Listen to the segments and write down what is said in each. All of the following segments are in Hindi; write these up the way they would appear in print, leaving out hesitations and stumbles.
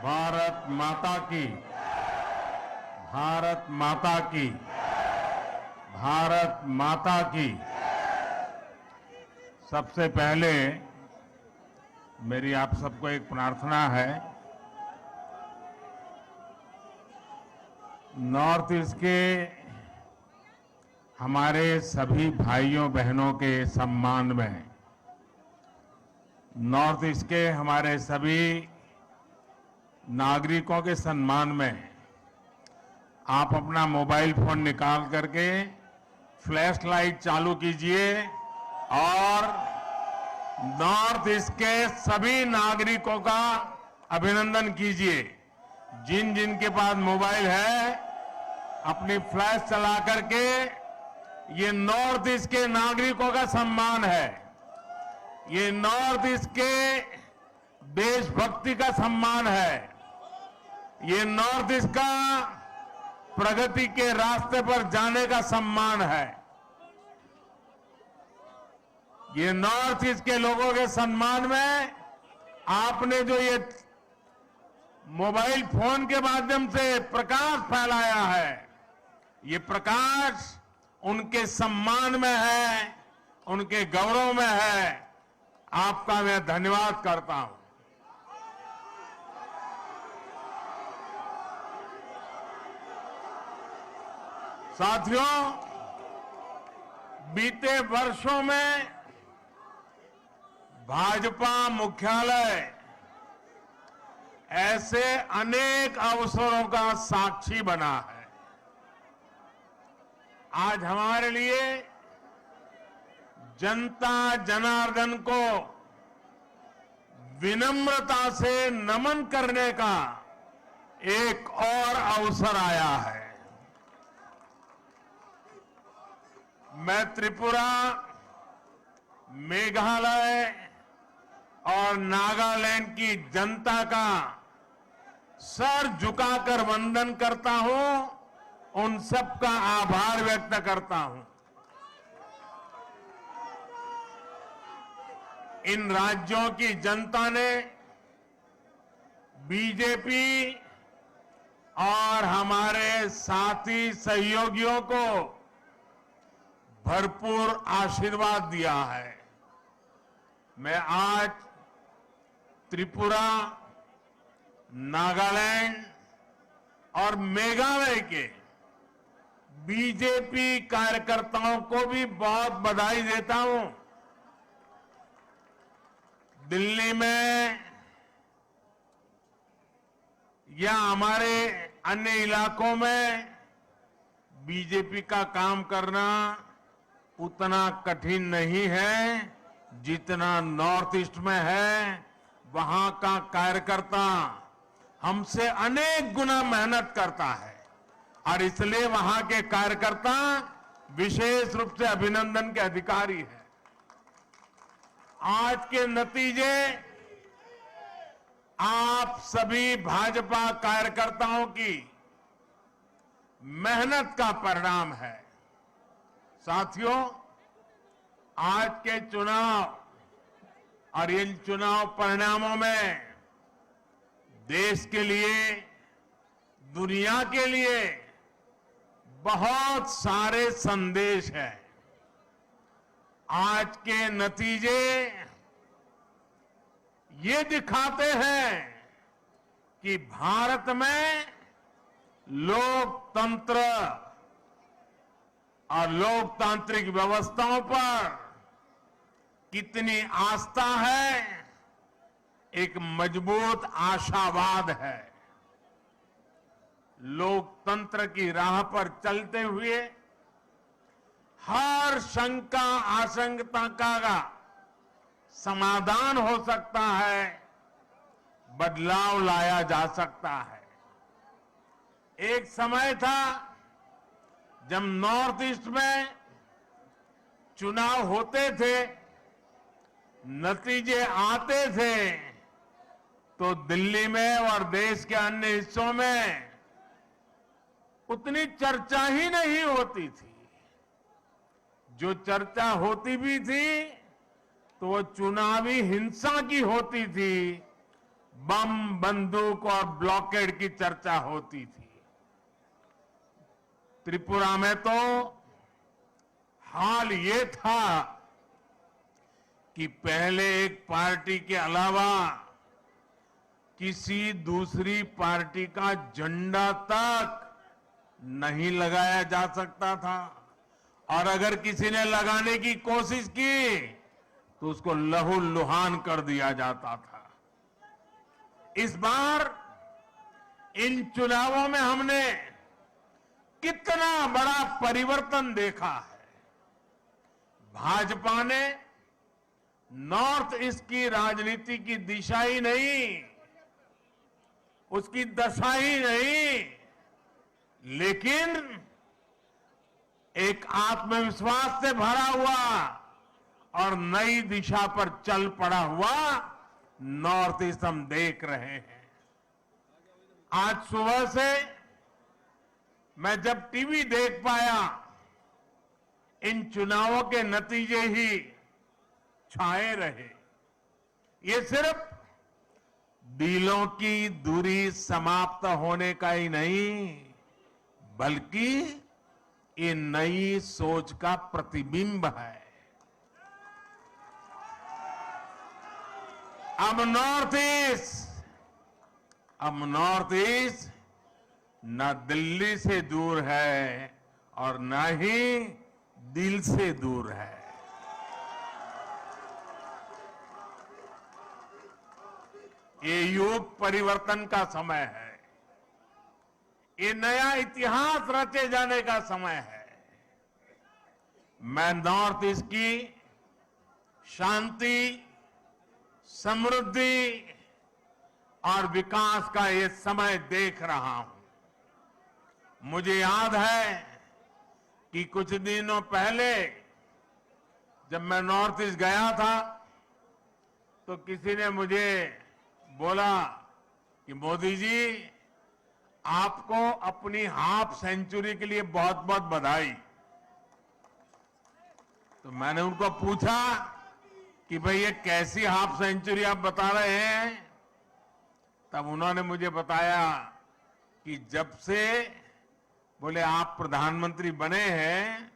भारत माता की, भारत माता की, भारत माता की। सबसे पहले मेरी आप सबको एक प्रार्थना है। नॉर्थ ईस्ट के हमारे सभी भाइयों बहनों के सम्मान में, नॉर्थ ईस्ट के हमारे सभी नागरिकों के सम्मान में आप अपना मोबाइल फोन निकाल करके फ्लैश लाइट चालू कीजिए और नॉर्थ ईस्ट के सभी नागरिकों का अभिनंदन कीजिए। जिन जिन के पास मोबाइल है अपनी फ्लैश चला करके, ये नॉर्थ ईस्ट के नागरिकों का सम्मान है, ये नॉर्थ ईस्ट के देशभक्ति का सम्मान है, ये नॉर्थ ईस्ट का प्रगति के रास्ते पर जाने का सम्मान है। ये नॉर्थ ईस्ट के लोगों के सम्मान में आपने जो ये मोबाइल फोन के माध्यम से प्रकाश फैलाया है, ये प्रकाश उनके सम्मान में है, उनके गौरव में है। आपका मैं धन्यवाद करता हूं। साथियों, बीते वर्षों में भाजपा मुख्यालय ऐसे अनेक अवसरों का साक्षी बना है। आज हमारे लिए जनता जनार्दन को विनम्रता से नमन करने का एक और अवसर आया है। मैं त्रिपुरा, मेघालय और नागालैंड की जनता का सर झुकाकर वंदन करता हूं, उन सबका आभार व्यक्त करता हूं। इन राज्यों की जनता ने बीजेपी और हमारे साथी सहयोगियों को भरपूर आशीर्वाद दिया है। मैं आज त्रिपुरा, नागालैंड और मेघालय के बीजेपी कार्यकर्ताओं को भी बहुत बधाई देता हूं। दिल्ली में या हमारे अन्य इलाकों में बीजेपी का काम करना उतना कठिन नहीं है जितना नॉर्थ ईस्ट में है। वहां का कार्यकर्ता हमसे अनेक गुना मेहनत करता है और इसलिए वहां के कार्यकर्ता विशेष रूप से अभिनंदन के अधिकारी हैं। आज के नतीजे आप सभी भाजपा कार्यकर्ताओं की मेहनत का परिणाम है। साथियों, आज के चुनाव और इन चुनाव परिणामों में देश के लिए, दुनिया के लिए बहुत सारे संदेश हैं। आज के नतीजे ये दिखाते हैं कि भारत में लोकतंत्र और लोकतांत्रिक व्यवस्थाओं पर कितनी आस्था है, एक मजबूत आशावाद है। लोकतंत्र की राह पर चलते हुए हर शंका आशंका का समाधान हो सकता है, बदलाव लाया जा सकता है। एक समय था जब नॉर्थ ईस्ट में चुनाव होते थे, नतीजे आते थे, तो दिल्ली में और देश के अन्य हिस्सों में उतनी चर्चा ही नहीं होती थी। जो चर्चा होती भी थी तो वो चुनावी हिंसा की होती थी, बम, बंदूक और ब्लॉकेड की चर्चा होती थी। त्रिपुरा में तो हाल ये था कि पहले एक पार्टी के अलावा किसी दूसरी पार्टी का झंडा तक नहीं लगाया जा सकता था, और अगर किसी ने लगाने की कोशिश की तो उसको लहूलुहान कर दिया जाता था। इस बार इन चुनावों में हमने कितना बड़ा परिवर्तन देखा है। भाजपा ने नॉर्थ ईस्ट की राजनीति की दिशा ही नहीं, उसकी दशा ही नहीं, लेकिन एक आत्मविश्वास से भरा हुआ और नई दिशा पर चल पड़ा हुआ नॉर्थ ईस्ट हम देख रहे हैं। आज सुबह से मैं जब टीवी देख पाया, इन चुनावों के नतीजे ही छाए रहे। ये सिर्फ दिलों की दूरी समाप्त होने का ही नहीं, बल्कि ये नई सोच का प्रतिबिंब है। अब नॉर्थ ईस्ट न दिल्ली से दूर है और न ही दिल से दूर है। ये युग परिवर्तन का समय है। ये नया इतिहास रचे जाने का समय है। मैं नॉर्थ ईस्ट की शांति, समृद्धि और विकास का ये समय देख रहा हूं। मुझे याद है कि कुछ दिनों पहले जब मैं नॉर्थ ईस्ट गया था तो किसी ने मुझे बोला कि मोदी जी, आपको अपनी हाफ सेंचुरी के लिए बहुत बहुत बधाई। तो मैंने उनको पूछा कि भाई ये कैसी हाफ सेंचुरी आप बता रहे हैं? तब उन्होंने मुझे बताया कि जब से बोले आप प्रधानमंत्री बने हैं,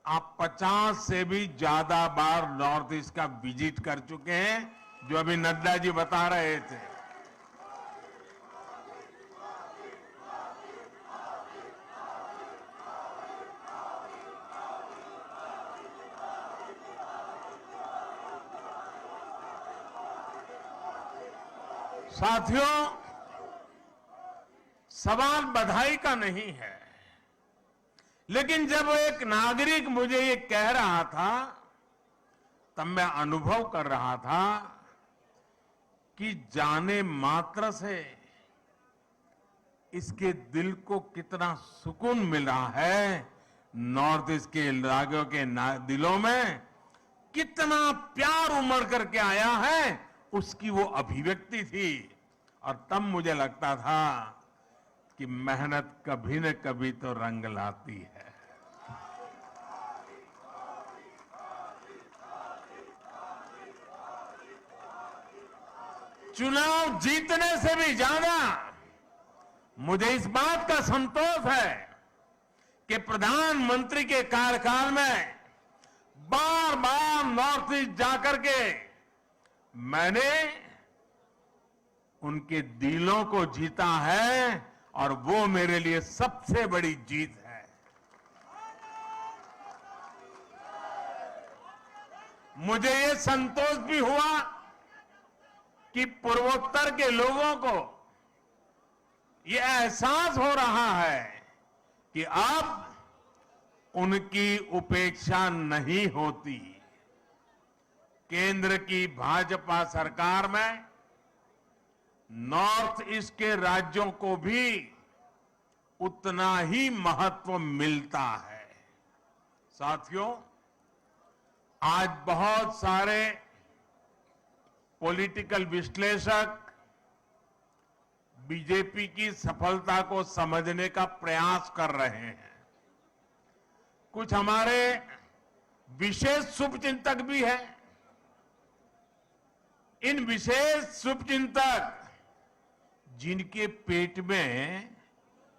आप 50 से भी ज्यादा बार नॉर्थ ईस्ट का विजिट कर चुके हैं, जो अभी नड्डा जी बता रहे थे। साथियों, सवाल बधाई का नहीं है, लेकिन जब एक नागरिक मुझे ये कह रहा था तब मैं अनुभव कर रहा था कि जाने मात्र से इसके दिल को कितना सुकून मिला है। नॉर्थ ईस्ट के राज्यों के दिलों में कितना प्यार उमड़ करके आया है, उसकी वो अभिव्यक्ति थी। और तब मुझे लगता था कि मेहनत कभी न कभी तो रंग लाती है। चुनाव जीतने से भी ज्यादा मुझे इस बात का संतोष है कि प्रधानमंत्री के कार्यकाल में बार बार नॉर्थ ईस्ट जाकर के मैंने उनके दिलों को जीता है, और वो मेरे लिए सबसे बड़ी जीत है। मुझे ये संतोष भी हुआ कि पूर्वोत्तर के लोगों को ये एहसास हो रहा है कि अब उनकी उपेक्षा नहीं होती। केंद्र की भाजपा सरकार में नॉर्थ ईस्ट के राज्यों को भी उतना ही महत्व मिलता है। साथियों, आज बहुत सारे पॉलिटिकल विश्लेषक बीजेपी की सफलता को समझने का प्रयास कर रहे हैं। कुछ हमारे विशेष शुभचिंतक भी हैं। इन विशेष शुभचिंतक जिनके पेट में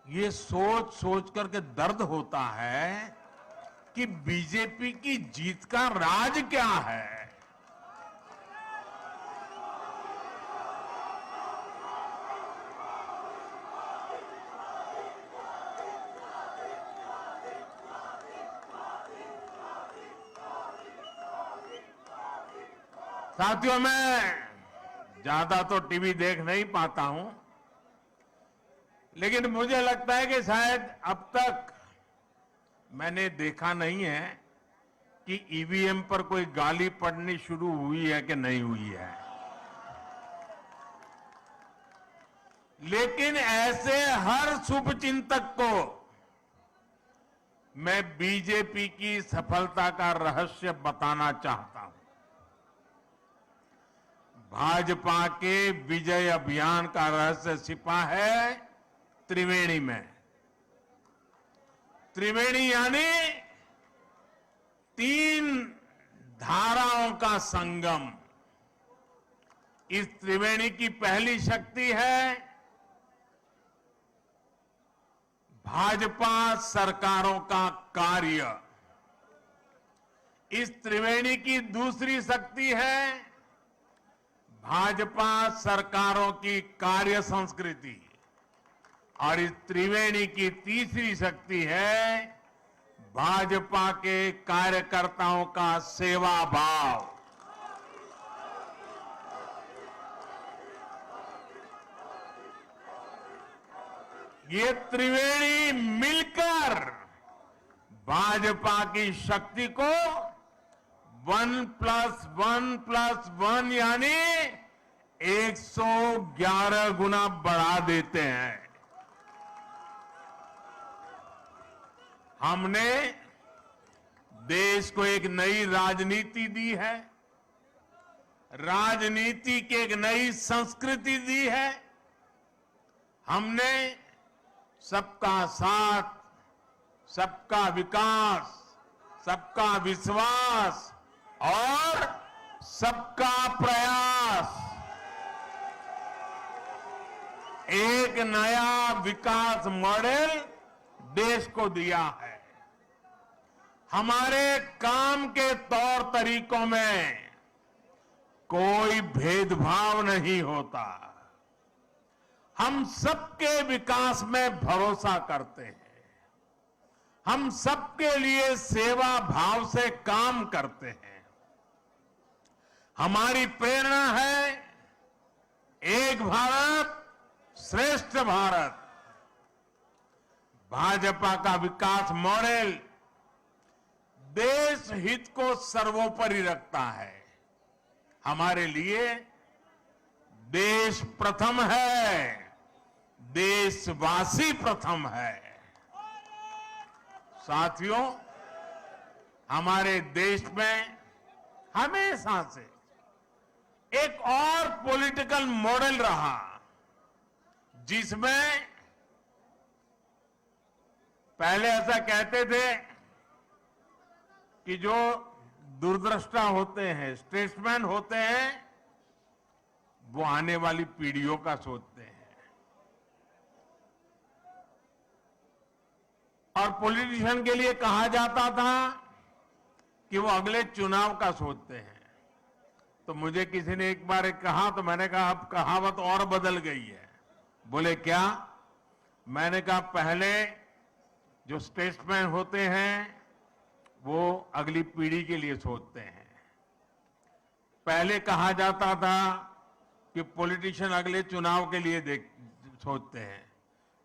ये सोच सोच करके दर्द होता है कि बीजेपी की जीत का राज क्या है। साथियों, मैं ज्यादा तो टीवी देख नहीं पाता हूं, लेकिन मुझे लगता है कि शायद अब तक मैंने देखा नहीं है कि ईवीएम पर कोई गाली पड़नी शुरू हुई है कि नहीं हुई है। लेकिन ऐसे हर शुभचिंतक को मैं बीजेपी की सफलता का रहस्य बताना चाहता हूं। भाजपा के विजय अभियान का रहस्य छिपा है त्रिवेणी में। त्रिवेणी यानी 3 धाराओं का संगम। इस त्रिवेणी की पहली शक्ति है भाजपा सरकारों का कार्य। इस त्रिवेणी की दूसरी शक्ति है भाजपा सरकारों की कार्य संस्कृति, और इस त्रिवेणी की तीसरी शक्ति है भाजपा के कार्यकर्ताओं का सेवा भाव। ये त्रिवेणी मिलकर भाजपा की शक्ति को 1+1+1 यानी 111 गुना बढ़ा देते हैं। हमने देश को एक नई राजनीति दी है, राजनीति की एक नई संस्कृति दी है। हमने सबका साथ, सबका विकास, सबका विश्वास और सबका प्रयास, एक नया विकास मॉडल देश को दिया है। हमारे काम के तौर तरीकों में कोई भेदभाव नहीं होता। हम सबके विकास में भरोसा करते हैं। हम सबके लिए सेवा भाव से काम करते हैं। हमारी प्रेरणा है एक भारत श्रेष्ठ भारत। भाजपा का विकास मॉडल देश हित को सर्वोपरि रखता है। हमारे लिए देश प्रथम है, देशवासी प्रथम है। साथियों, हमारे देश में हमेशा से एक और पॉलिटिकल मॉडल रहा जिसमें पहले ऐसा कहते थे कि जो दूरदृष्टा होते हैं, स्टेट्समैन होते हैं, वो आने वाली पीढ़ियों का सोचते हैं, और पॉलिटिशियन के लिए कहा जाता था कि वो अगले चुनाव का सोचते हैं। तो मुझे किसी ने एक बार कहा, तो मैंने कहा अब कहावत और बदल गई है। बोले क्या? मैंने कहा पहले जो स्टेट्समैन होते हैं वो अगली पीढ़ी के लिए सोचते हैं। पहले कहा जाता था कि पॉलिटिशियन अगले चुनाव के लिए सोचते हैं,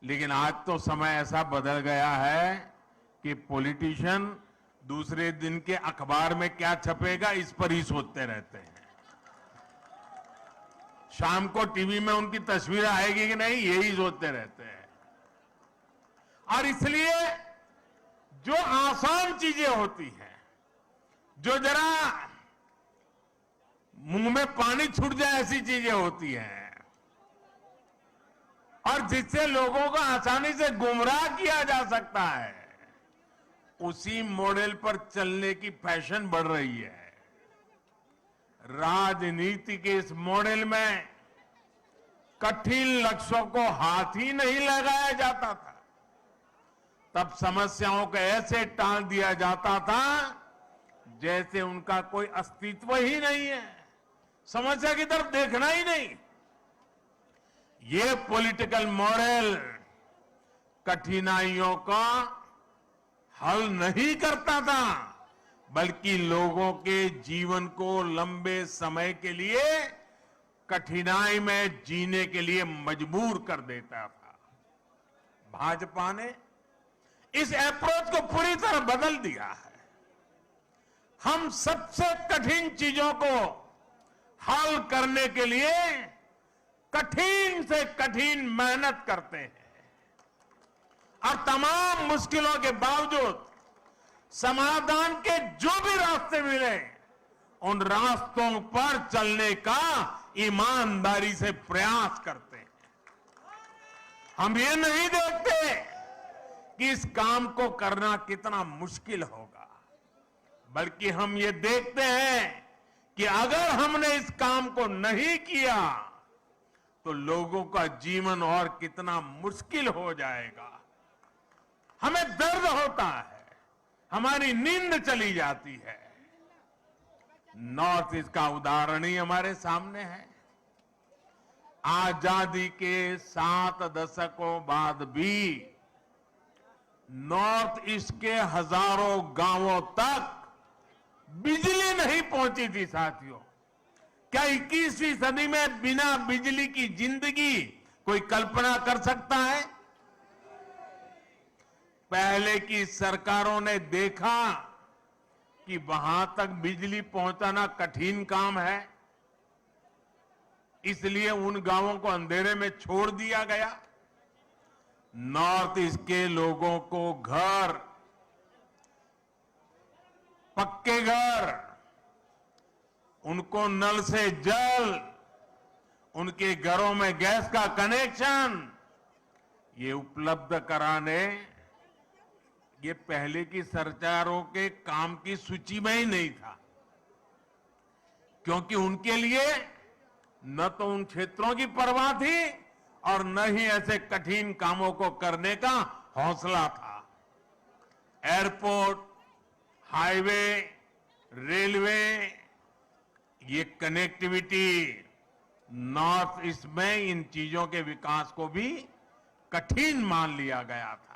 लेकिन आज तो समय ऐसा बदल गया है कि पॉलिटिशियन दूसरे दिन के अखबार में क्या छपेगा इस पर ही सोचते रहते हैं। शाम को टीवी में उनकी तस्वीर आएगी कि नहीं, यही सोचते रहते हैं। और इसलिए जो आसान चीजें होती हैं, जो जरा मुंह में पानी छूट जाए ऐसी चीजें होती हैं, और जिससे लोगों को आसानी से गुमराह किया जा सकता है, उसी मॉडल पर चलने की फैशन बढ़ रही है। राजनीति के इस मॉडल में कठिन लक्ष्यों को हाथ ही नहीं लगाया जाता था। तब समस्याओं को ऐसे टाल दिया जाता था जैसे उनका कोई अस्तित्व ही नहीं है, समस्या की तरफ देखना ही नहीं। ये पॉलिटिकल मॉडल कठिनाइयों का हल नहीं करता था, बल्कि लोगों के जीवन को लंबे समय के लिए कठिनाई में जीने के लिए मजबूर कर देता था। भाजपा ने इस अप्रोच को पूरी तरह बदल दिया है। हम सबसे कठिन चीजों को हल करने के लिए कठिन से कठिन मेहनत करते हैं और तमाम मुश्किलों के बावजूद समाधान के जो भी रास्ते मिले उन रास्तों पर चलने का ईमानदारी से प्रयास करते हैं। हम ये नहीं देखते कि इस काम को करना कितना मुश्किल होगा, बल्कि हम ये देखते हैं कि अगर हमने इस काम को नहीं किया तो लोगों का जीवन और कितना मुश्किल हो जाएगा। हमें दर्द होता है, हमारी नींद चली जाती है। नॉर्थ ईस्ट का उदाहरण ही हमारे सामने है। आजादी के 7 दशकों बाद भी नॉर्थ ईस्ट के हजारों गांवों तक बिजली नहीं पहुंची थी। साथियों, क्या 21वीं सदी में बिना बिजली की जिंदगी कोई कल्पना कर सकता है? पहले की सरकारों ने देखा कि वहां तक बिजली पहुंचाना कठिन काम है, इसलिए उन गांवों को अंधेरे में छोड़ दिया गया। नॉर्थ ईस्ट के लोगों को घर, पक्के घर, उनको नल से जल, उनके घरों में गैस का कनेक्शन ये उपलब्ध कराने ये पहले की सरकारों के काम की सूची में ही नहीं था, क्योंकि उनके लिए न तो उन क्षेत्रों की परवाह थी और न ही ऐसे कठिन कामों को करने का हौसला था। एयरपोर्ट, हाईवे, रेलवे, ये कनेक्टिविटी नॉर्थ ईस्ट में इन चीजों के विकास को भी कठिन मान लिया गया था।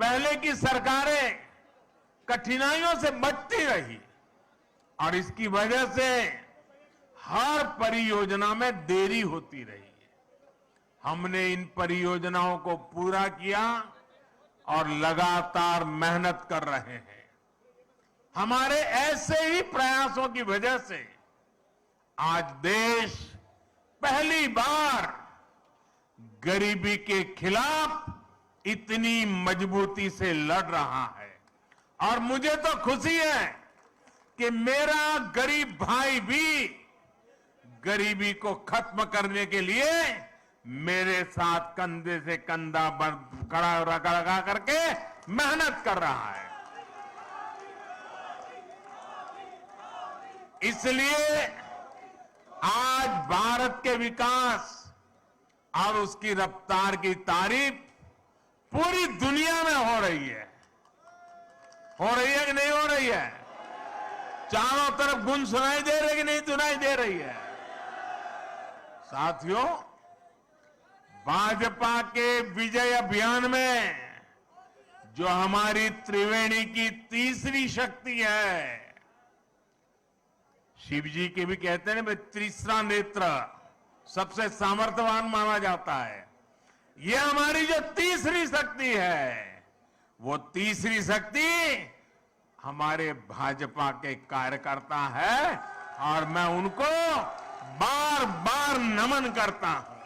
पहले की सरकारें कठिनाइयों से बचती रही और इसकी वजह से हर परियोजना में देरी होती रही। हमने इन परियोजनाओं को पूरा किया और लगातार मेहनत कर रहे हैं। हमारे ऐसे ही प्रयासों की वजह से आज देश पहली बार गरीबी के खिलाफ इतनी मजबूती से लड़ रहा है। और मुझे तो खुशी है कि मेरा गरीब भाई भी गरीबी को खत्म करने के लिए मेरे साथ कंधे से कंधा खड़ा लगा करके मेहनत कर रहा है। इसलिए आज भारत के विकास और उसकी रफ्तार की तारीफ पूरी दुनिया में हो रही है। हो रही है कि नहीं हो रही है? चारों तरफ गुंज सुनाई दे रही कि नहीं सुनाई दे रही है? साथियों, भाजपा के विजय अभियान में जो हमारी त्रिवेणी की तीसरी शक्ति है, शिव जी के भी कहते हैं ना, तीसरा नेत्र सबसे सामर्थ्यवान माना जाता है। ये हमारी जो तीसरी शक्ति है, वो तीसरी शक्ति हमारे भाजपा के कार्यकर्ता है और मैं उनको बार बार नमन करता हूं।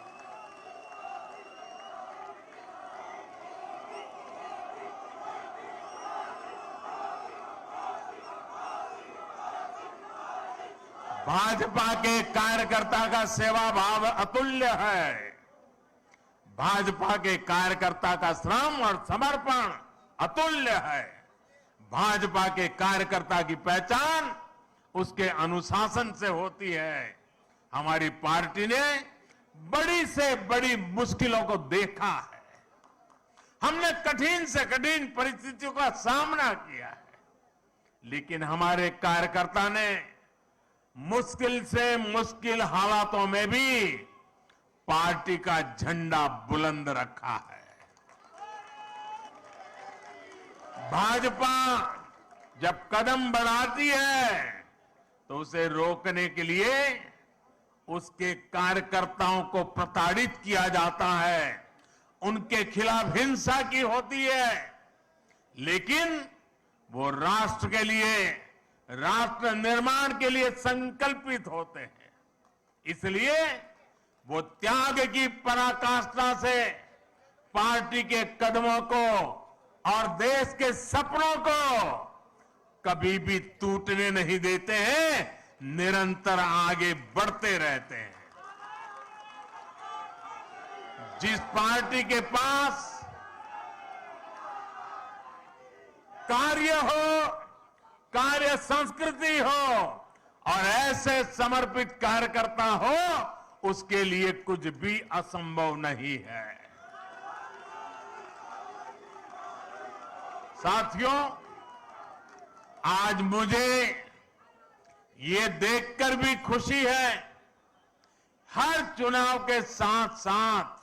भाजपा के कार्यकर्ता का सेवा भाव अतुल्य है। भाजपा के कार्यकर्ता का श्रम और समर्पण अतुल्य है। भाजपा के कार्यकर्ता की पहचान उसके अनुशासन से होती है। हमारी पार्टी ने बड़ी से बड़ी मुश्किलों को देखा है। हमने कठिन से कठिन परिस्थितियों का सामना किया है, लेकिन हमारे कार्यकर्ता ने मुश्किल से मुश्किल हालातों में भी पार्टी का झंडा बुलंद रखा है। भाजपा जब कदम बढ़ाती है तो उसे रोकने के लिए उसके कार्यकर्ताओं को प्रताड़ित किया जाता है, उनके खिलाफ हिंसा की होती है, लेकिन वो राष्ट्र के लिए, राष्ट्र निर्माण के लिए संकल्पित होते हैं। इसलिए वो त्याग की पराकाष्ठा से पार्टी के कदमों को और देश के सपनों को कभी भी टूटने नहीं देते हैं, निरंतर आगे बढ़ते रहते हैं। जिस पार्टी के पास कार्य हो, कार्य संस्कृति हो और ऐसे समर्पित कार्यकर्ता हो, उसके लिए कुछ भी असंभव नहीं है। साथियों, आज मुझे ये देखकर भी खुशी है, हर चुनाव के साथ साथ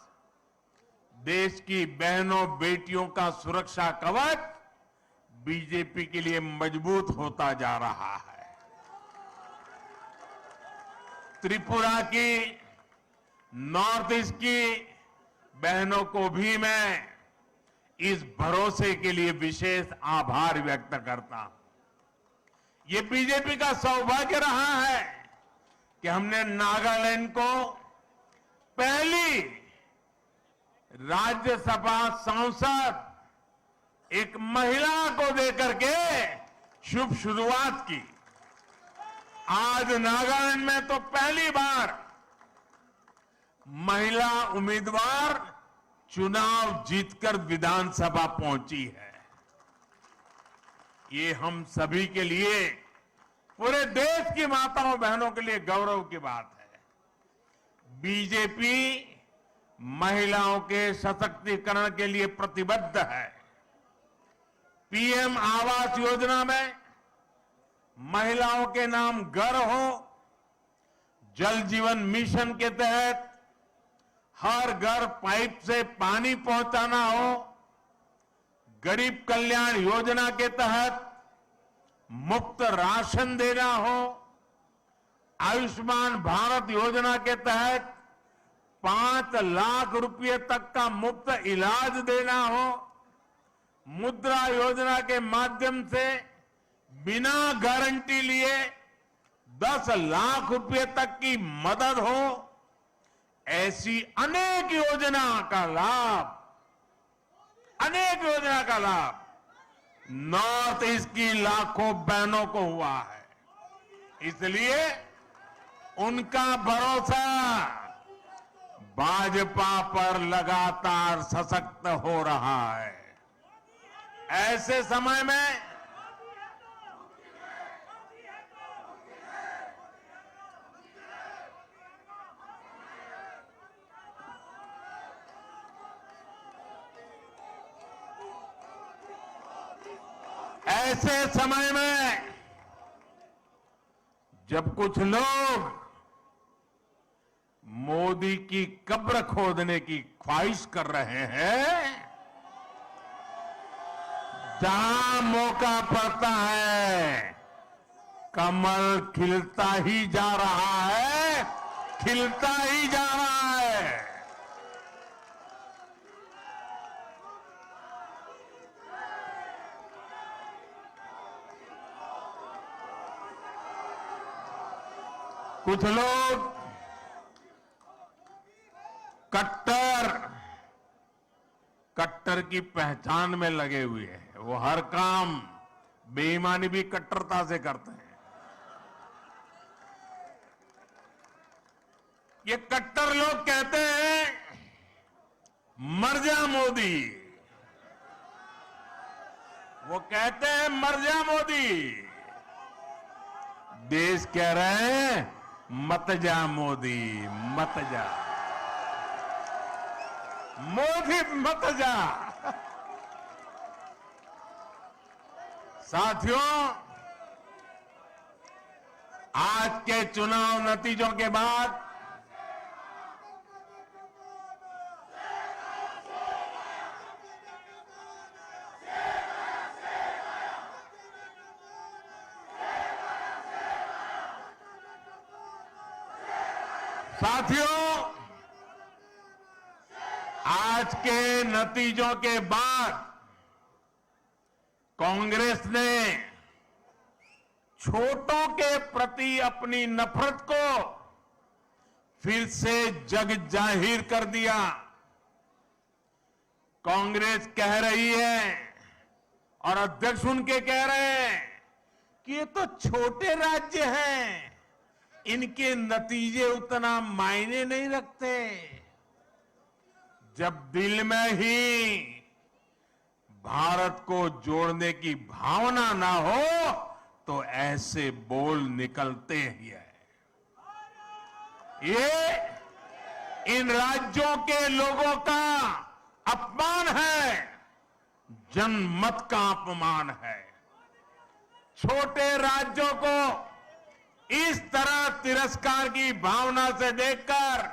देश की बहनों बेटियों का सुरक्षा कवच बीजेपी के लिए मजबूत होता जा रहा है। त्रिपुरा की, नॉर्थ ईस्ट की बहनों को भी मैं इस भरोसे के लिए विशेष आभार व्यक्त करता हूं। ये बीजेपी का सौभाग्य रहा है कि हमने नागालैंड को पहली राज्यसभा सांसद एक महिला को देकर के शुभ शुरुआत की। आज नागालैंड में तो पहली बार महिला उम्मीदवार चुनाव जीतकर विधानसभा पहुंची है। ये हम सभी के लिए, पूरे देश की माताओं बहनों के लिए गौरव की बात है। बीजेपी महिलाओं के सशक्तिकरण के लिए प्रतिबद्ध है। पीएम आवास योजना में महिलाओं के नाम घर हो, जल जीवन मिशन के तहत हर घर पाइप से पानी पहुंचाना हो, गरीब कल्याण योजना के तहत मुफ्त राशन देना हो, आयुष्मान भारत योजना के तहत 5 लाख रुपए तक का मुफ्त इलाज देना हो, मुद्रा योजना के माध्यम से बिना गारंटी लिए 10 लाख रुपए तक की मदद हो, ऐसी अनेक योजना का लाभ नॉर्थ ईस्ट की लाखों बहनों को हुआ है। इसलिए उनका भरोसा भाजपा पर लगातार सशक्त हो रहा है। ऐसे समय में जब कुछ लोग मोदी की कब्र खोदने की ख्वाहिश कर रहे हैं, जहां मौका पड़ता है कमल खिलता ही जा रहा है, खिलता ही जा रहा है। कुछ लोग कट्टर की पहचान में लगे हुए हैं। वो हर काम बेईमानी भी कट्टरता से करते हैं। ये कट्टर लोग कहते हैं मर जा मोदी, वो कहते हैं मर जा मोदी। देश कह रहे हैं मत जा मोदी, मत जा। मोदी मत जा। साथियों, आज के चुनाव नतीजों के बाद आज के नतीजों के बाद कांग्रेस ने छोटों के प्रति अपनी नफरत को फिर से जग जाहिर कर दिया। कांग्रेस कह रही है और अध्यक्ष उनके कह रहे हैं कि ये तो छोटे राज्य हैं, इनके नतीजे उतना मायने नहीं रखते। जब दिल में ही भारत को जोड़ने की भावना ना हो तो ऐसे बोल निकलते ही है। ये इन राज्यों के लोगों का अपमान है, जनमत का अपमान है। छोटे राज्यों को इस तरह तिरस्कार की भावना से देखकर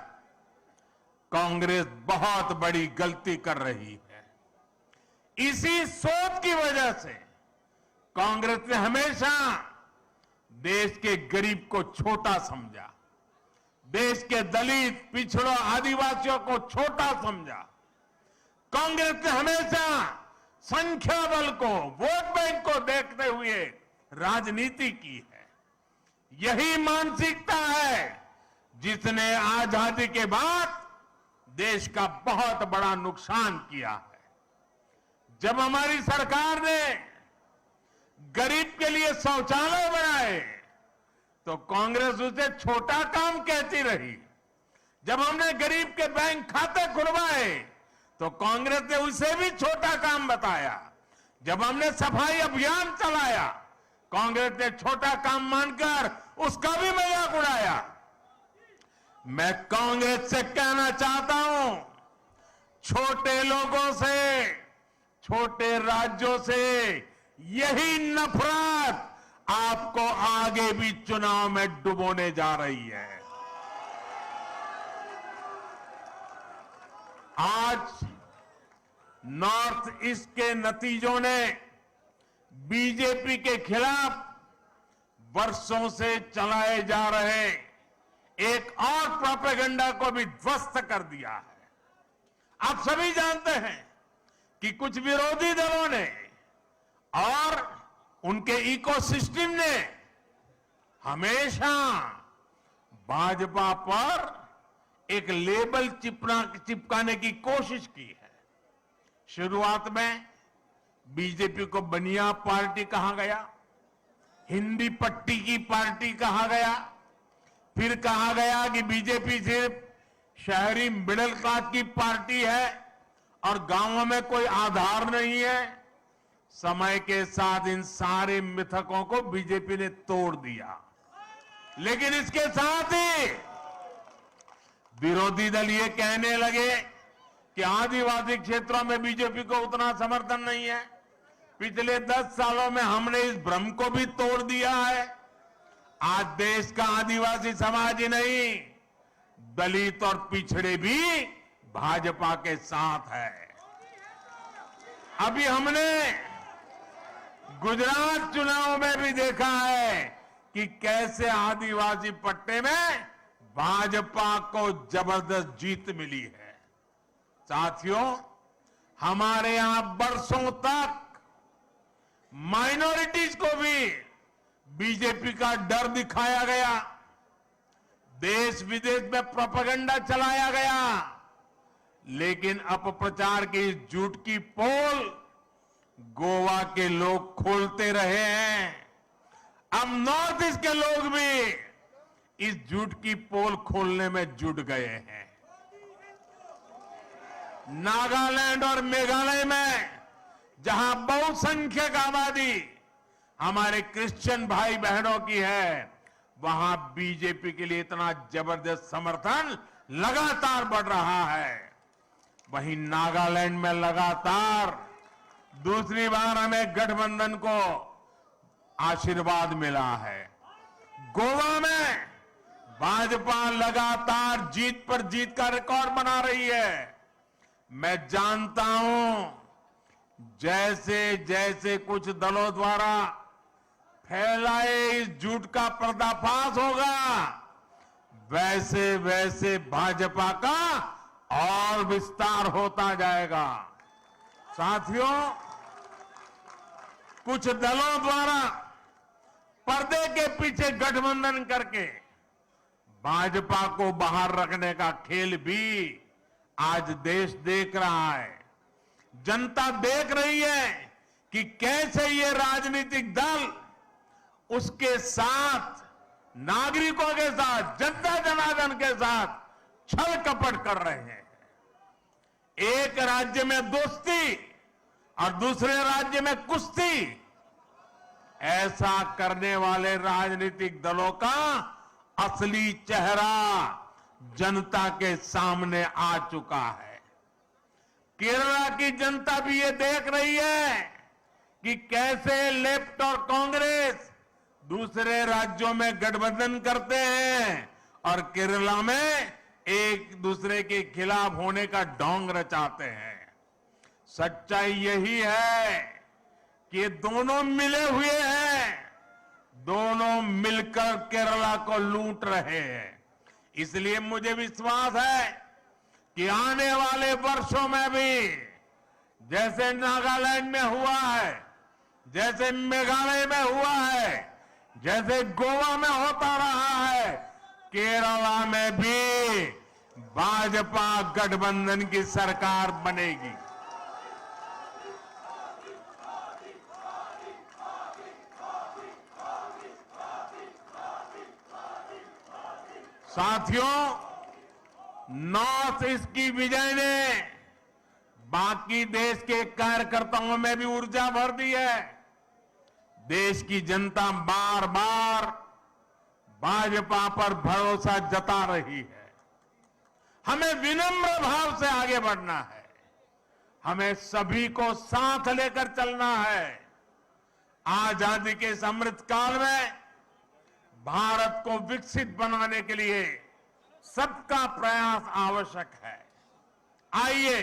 कांग्रेस बहुत बड़ी गलती कर रही है। इसी सोच की वजह से कांग्रेस ने हमेशा देश के गरीब को छोटा समझा, देश के दलित, पिछड़ों, आदिवासियों को छोटा समझा। कांग्रेस ने हमेशा संख्या बल को, वोट बैंक को देखते हुए राजनीति की है। यही मानसिकता है जिसने आजादी के बाद देश का बहुत बड़ा नुकसान किया है। जब हमारी सरकार ने गरीब के लिए शौचालय बनाए तो कांग्रेस उसे छोटा काम कहती रही। जब हमने गरीब के बैंक खाते खुलवाए तो कांग्रेस ने उसे भी छोटा काम बताया। जब हमने सफाई अभियान चलाया कांग्रेस ने छोटा काम मानकर उसका भी मजाक उड़ाया। मैं कांग्रेस से कहना चाहता हूं, छोटे लोगों से, छोटे राज्यों से यही नफरत आपको आगे भी चुनाव में डुबोने जा रही है। आज नॉर्थ ईस्ट के नतीजों ने बीजेपी के खिलाफ वर्षों से चलाए जा रहे एक और प्रोपेगेंडा को भी ध्वस्त कर दिया है। आप सभी जानते हैं कि कुछ विरोधी दलों ने और उनके इकोसिस्टम ने हमेशा भाजपा पर एक लेबल चिपकाने की कोशिश की है। शुरुआत में बीजेपी को बनिया पार्टी कहा गया, हिंदी पट्टी की पार्टी कहा गया, फिर कहा गया कि बीजेपी सिर्फ शहरी मिडिल क्लास की पार्टी है और गांवों में कोई आधार नहीं है। समय के साथ इन सारे मिथकों को बीजेपी ने तोड़ दिया, लेकिन इसके साथ ही विरोधी दल ये कहने लगे कि आदिवासी क्षेत्रों में बीजेपी को उतना समर्थन नहीं है। पिछले 10 सालों में हमने इस भ्रम को भी तोड़ दिया है। आज देश का आदिवासी समाज ही नहीं, दलित और पिछड़े भी भाजपा के साथ है। अभी हमने गुजरात चुनाव में भी देखा है कि कैसे आदिवासी पट्टे में भाजपा को जबरदस्त जीत मिली है। साथियों, हमारे यहां बरसों तक माइनॉरिटीज को भी बीजेपी का डर दिखाया गया, देश विदेश में प्रोपेगेंडा चलाया गया, लेकिन अपप्रचार की इस झूठ की पोल गोवा के लोग खोलते रहे हैं। अब नॉर्थ ईस्ट के लोग भी इस झूठ की पोल खोलने में जुट गए हैं। नागालैंड और मेघालय में जहां बहुसंख्यक आबादी हमारे क्रिश्चियन भाई बहनों की है, वहां बीजेपी के लिए इतना जबरदस्त समर्थन लगातार बढ़ रहा है। वहीं नागालैंड में लगातार दूसरी बार हमें गठबंधन को आशीर्वाद मिला है। गोवा में भाजपा लगातार जीत पर जीत का रिकॉर्ड बना रही है। मैं जानता हूं जैसे जैसे कुछ दलों द्वारा फैलाए इस झूठ का पर्दाफाश होगा, वैसे वैसे भाजपा का और विस्तार होता जाएगा। साथियों, कुछ दलों द्वारा पर्दे के पीछे गठबंधन करके भाजपा को बाहर रखने का खेल भी आज देश देख रहा है। जनता देख रही है कि कैसे ये राजनीतिक दल उसके साथ, नागरिकों के साथ, जनता जनार्दन के साथ छल कपट कर रहे हैं। एक राज्य में दोस्ती और दूसरे राज्य में कुश्ती, ऐसा करने वाले राजनीतिक दलों का असली चेहरा जनता के सामने आ चुका है। केरला की जनता भी ये देख रही है कि कैसे लेफ्ट और कांग्रेस दूसरे राज्यों में गठबंधन करते हैं और केरला में एक दूसरे के खिलाफ होने का ढोंग रचाते हैं। सच्चाई यही है कि ये दोनों मिले हुए हैं, दोनों मिलकर केरला को लूट रहे हैं। इसलिए मुझे विश्वास है कि आने वाले वर्षों में भी जैसे नागालैंड में हुआ है, जैसे मेघालय में हुआ है, जैसे गोवा में होता रहा है, केरला में भी भाजपा गठबंधन की सरकार बनेगी। साथियों, नॉर्थ ईस्ट की विजय ने बाकी देश के कार्यकर्ताओं में भी ऊर्जा भर दी है। देश की जनता बार बार भाजपा पर भरोसा जता रही है। हमें विनम्र भाव से आगे बढ़ना है, हमें सभी को साथ लेकर चलना है। आजादी के इस अमृत काल में भारत को विकसित बनाने के लिए सबका प्रयास आवश्यक है। आइए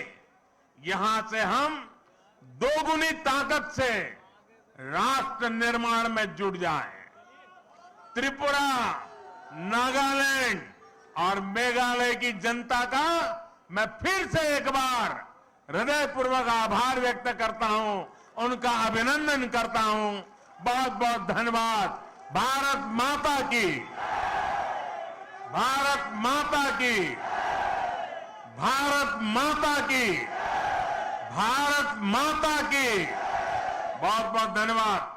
यहां से हम दोगुनी ताकत से राष्ट्र निर्माण में जुट जाएं। त्रिपुरा, नागालैंड और मेघालय की जनता का मैं फिर से एक बार हृदयपूर्वक आभार व्यक्त करता हूं, उनका अभिनंदन करता हूं। बहुत बहुत धन्यवाद। भारत माता की, भारत माता की, भारत माता की, भारत माता की। बहुत बहुत धन्यवाद।